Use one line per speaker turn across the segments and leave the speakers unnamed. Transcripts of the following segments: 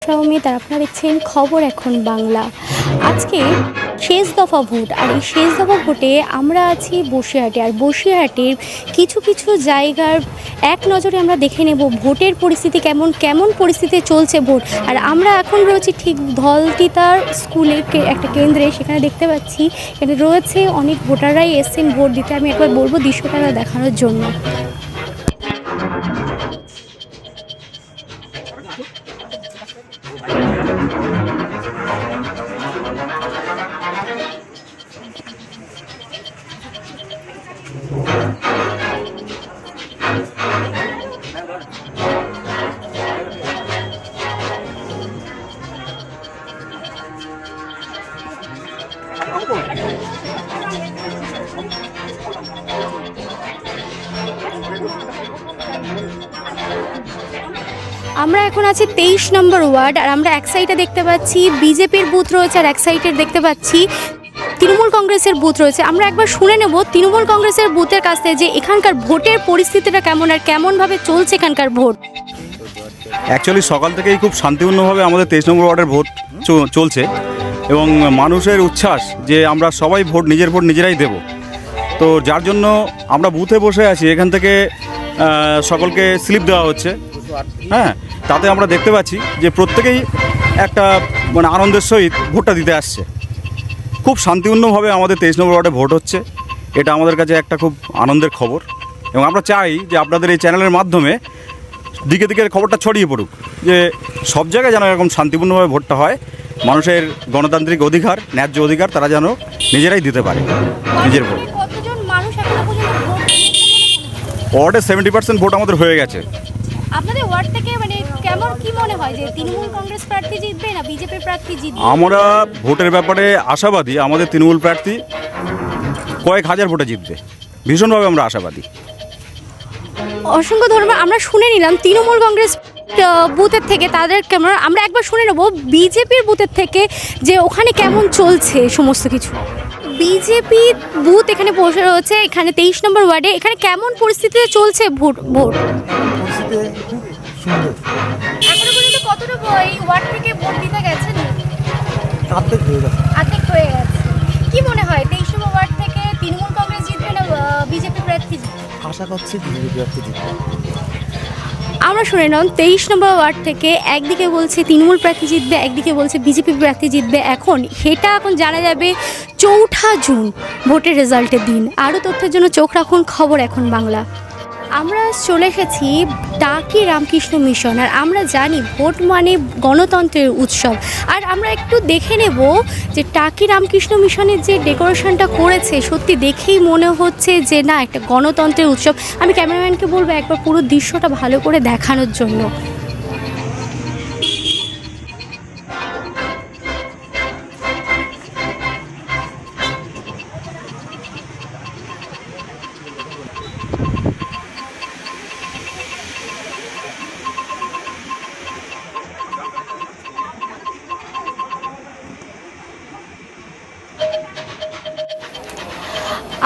সৌমিত আর আপনারা দেখছেন খবর এখন বাংলা। আজকে শেষ দফা ভোট, আর এই শেষ দফা ভোটে আমরা আছি বসিরহাটে। আর বসিরহাটের কিছু কিছু জায়গার এক নজরে আমরা দেখে নেব ভোটের পরিস্থিতি কেমন কেমন পরিস্থিতিতে চলছে ভোট। আর আমরা এখন রয়েছি ঠিক ধলতিতার স্কুলে একটা কেন্দ্রে, সেখানে দেখতে পাচ্ছি এখানে রয়েছে অনেক ভোটাররাই এসছেন ভোট দিতে। আমি একবার বলবো দৃশ্যটা দেখানোর জন্য। আমরা এখন আছি 23 নম্বর ওয়ার্ড, আর আমরা এক সাইডে দেখতে পাচ্ছি বিজেপির বুথ রয়েছে, আর এক সাইডে দেখতে পাচ্ছি তৃণমূল কংগ্রেসের বুথ রয়েছে। আমরা একবার শুনে নেব তৃণমূল কংগ্রেসের বুথের কাছ থেকে যে এখানকার ভোটের পরিস্থিতিটা কেমন আর কেমনভাবে চলছে এখানকার ভোট।
অ্যাকচুয়ালি সকাল থেকেই খুব শান্তিপূর্ণভাবে আমাদের 23 নম্বর ওয়ার্ডের ভোট চলছে, এবং মানুষের উচ্ছ্বাস যে আমরা সবাই নিজের ভোট নিজেরাই দেব। তো যার জন্য আমরা বুথে বসে আছি, এখান থেকে সকলকে স্লিপ দেওয়া হচ্ছে। হ্যাঁ, তাতে আমরা দেখতে পাচ্ছি যে প্রত্যেকেই একটা আনন্দের সহিত ভোটটা দিতে আসছে। খুব শান্তিপূর্ণভাবে আমাদের 23 নম্বর ওয়ার্ডে ভোট হচ্ছে, এটা আমাদের কাছে একটা খুব আনন্দের খবর। এবং আমরা চাই যে আপনাদের এই চ্যানেলের মাধ্যমে দিকে দিকে খবরটা ছড়িয়ে পড়ুক, যে সব জায়গায় যেন এরকম শান্তিপূর্ণভাবে ভোটটা হয়। মানুষের গণতান্ত্রিক অধিকার, ন্যায্য অধিকার তারা যেন নিজেরাই দিতে পারে নিজের ভোট। ওয়ার্ডে 70% ভোট আমাদের হয়ে গেছে।
আপনাদের ওয়ার্ড থেকে কেমন কি মনে হয় যে তৃণমূল কংগ্রেস প্রার্থী জিতবে না বিজেপি প্রার্থী জিতবে?
আমরা ভোটের ব্যাপারে আশাবাদী, আমাদের তৃণমূল প্রার্থী কয়েক হাজার ভোটে জিতবে, ভীষণভাবে আমরা আশাবাদী।
অসংখ্য ধন্যবাদ। আমরা শুনে নিলাম তৃণমূল কংগ্রেস বুথের থেকে তাদের কেমন, আমরা একবার শুনে নেব বিজেপির বুথের থেকে যে ওখানে কেমন চলছে সমস্ত কিছু। বিজেপি বুথ এখানে বসে রয়েছে, এখানে 23 নম্বর ওয়ার্ডে এখানে কেমন পরিস্থিতিতে চলছে ভোট? এখনো পর্যন্ত কতটা এই ওয়ার্ড থেকে ভোট দিতে গেছেন? অর্ধেক হয়ে গেছে। কি মনে হয় 23 নম্বর ওয়ার্ড থেকে তৃণমূল কংগ্রেস জিতবে না বিজেপি প্রার্থী জিতবে?
আশা করছি বিজেপি প্রার্থী জিতবে।
আমরা শুনে নাম 23 নম্বর ওয়ার্ড থেকে একদিকে বলছে তৃণমূল প্রার্থী জিতবে, একদিকে বলছে বিজেপি প্রার্থী জিতবে। এখন জানা যাবে 4 জুন ভোটের রেজাল্টের দিন। আরও তথ্যের জন্য চোখ রাখুন খবর এখন বাংলা। আমরা চলে এসেছি টাকি রামকৃষ্ণ মিশন, আর আমরা জানি ভোট মানে গণতন্ত্রের উৎসব। আর আমরা একটু দেখে নেব যে টাকি রামকৃষ্ণ মিশনের যে ডেকোরেশনটা করেছে, সত্যি দেখেই মনে হচ্ছে যে না একটা গণতন্ত্রের উৎসব। আমি ক্যামেরাম্যানকে বলবো একবার পুরো দৃশ্যটা ভালো করে দেখানোর জন্য।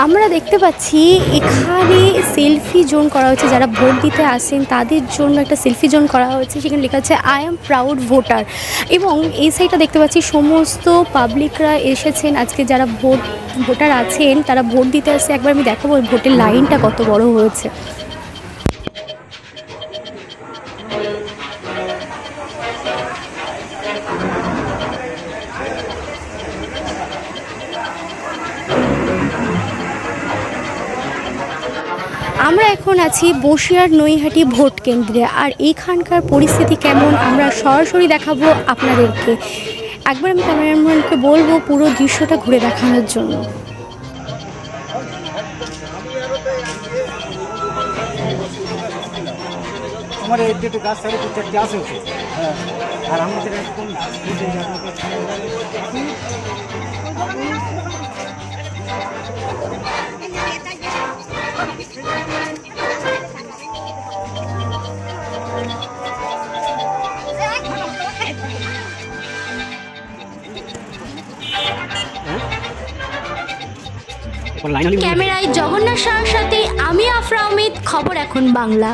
আমরা দেখতে পাচ্ছি এখানে সেলফি জোন করা হয়েছে, যারা ভোট দিতে আসেন তাদের জন্য একটা সেলফি জোন করা হয়েছে। সেখানে লেখা আছে আই এম প্রাউড ভোটার। এবং এই সাইডটা দেখতে পাচ্ছি সমস্ত পাবলিকরা এসেছেন আজকে, যারা ভোটার আছেন তারা ভোট দিতে আসছে। একবার আমি দেখাবো ভোটের লাইনটা কত বড় হয়েছে। আমরা এখন আছি বসিরহাট নৈহাটি ভোট কেন্দ্রে, আর এইখানকার পরিস্থিতি কেমন আমরা সরাসরি দেখাবো আপনাদেরকে। একবার আমি ক্যামেরাম্যানকে বলবো পুরো দৃশ্যটা ঘুরে দেখানোর জন্য।
আমার এই যে গাছ সাইডে চারটে আছে, হ্যাঁ, আর আমাদের একদম
ক্যামেরায় জগন্নাথ শাহর সাথে আমি আফরা আহমেদ, খবর এখন বাংলা।